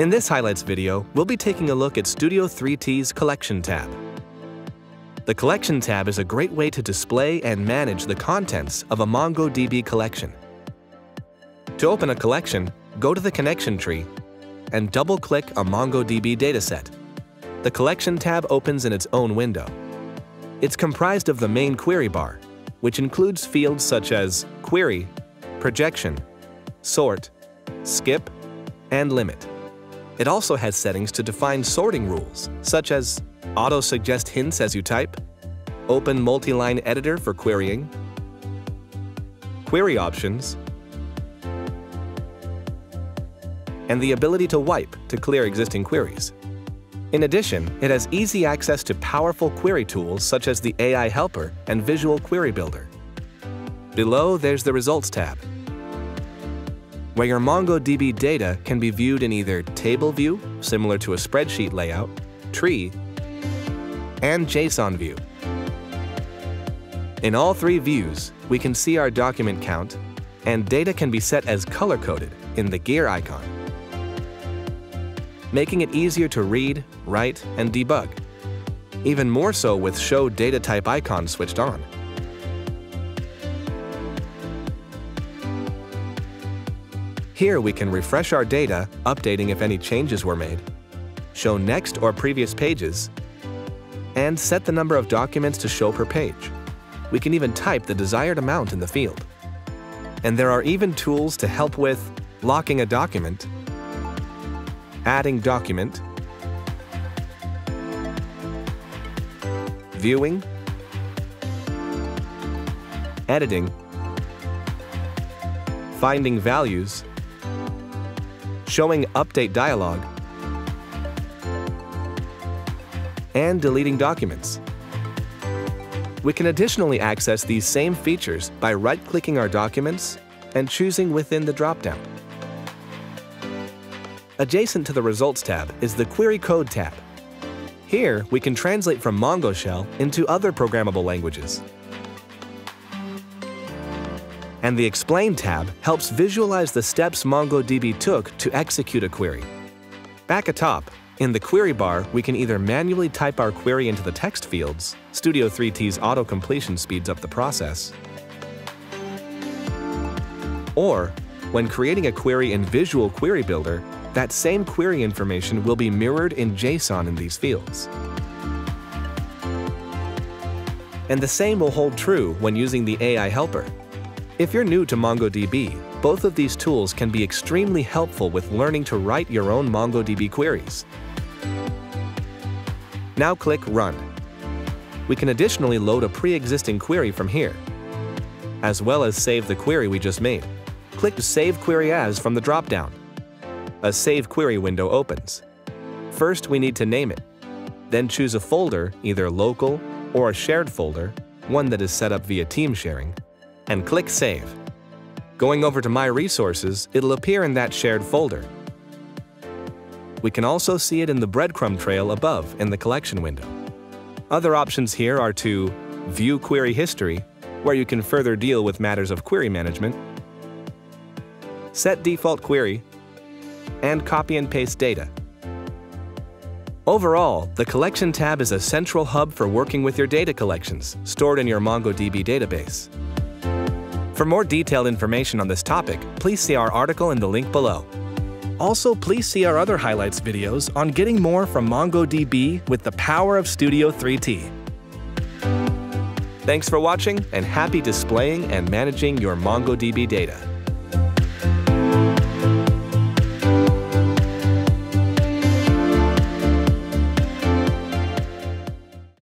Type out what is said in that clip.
In this highlights video, we'll be taking a look at Studio 3T's Collection tab. The Collection tab is a great way to display and manage the contents of a MongoDB collection. To open a collection, go to the connection tree and double-click a MongoDB dataset. The Collection tab opens in its own window. It's comprised of the main query bar, which includes fields such as query, projection, sort, skip, and limit. It also has settings to define sorting rules, such as auto-suggest hints as you type, open multi-line editor for querying, query options, and the ability to wipe to clear existing queries. In addition, it has easy access to powerful query tools such as the AI Helper and Visual Query Builder. Below, there's the Results tab, where your MongoDB data can be viewed in either table view, similar to a spreadsheet layout, tree, and JSON view. In all three views, we can see our document count, and data can be set as color-coded in the gear icon, making it easier to read, write, and debug, even more so with Show Data Type icon switched on. Here we can refresh our data, updating if any changes were made, show next or previous pages, and set the number of documents to show per page. We can even type the desired amount in the field. And there are even tools to help with locking a document, adding document, viewing, editing, finding values, showing update dialog, and deleting documents. We can additionally access these same features by right-clicking our documents and choosing within the dropdown. Adjacent to the Results tab is the Query Code tab. Here, we can translate from Mongo Shell into other programmable languages. And the Explain tab helps visualize the steps MongoDB took to execute a query. Back atop, in the query bar, we can either manually type our query into the text fields. Studio 3T's auto-completion speeds up the process. Or, when creating a query in Visual Query Builder, that same query information will be mirrored in JSON in these fields. And the same will hold true when using the AI Helper. If you're new to MongoDB, both of these tools can be extremely helpful with learning to write your own MongoDB queries. Now click Run. We can additionally load a pre-existing query from here, as well as save the query we just made. Click Save Query As from the dropdown. A Save Query window opens. First, we need to name it. Then choose a folder, either local or a shared folder, one that is set up via team sharing, and click Save. Going over to My Resources, it'll appear in that shared folder. We can also see it in the breadcrumb trail above in the collection window. Other options here are to view query history, where you can further deal with matters of query management, set default query, and copy and paste data. Overall, the Collection tab is a central hub for working with your data collections stored in your MongoDB database. For more detailed information on this topic, please see our article in the link below. Also, please see our other highlights videos on getting more from MongoDB with the power of Studio 3T. Thanks for watching, and happy displaying and managing your MongoDB data.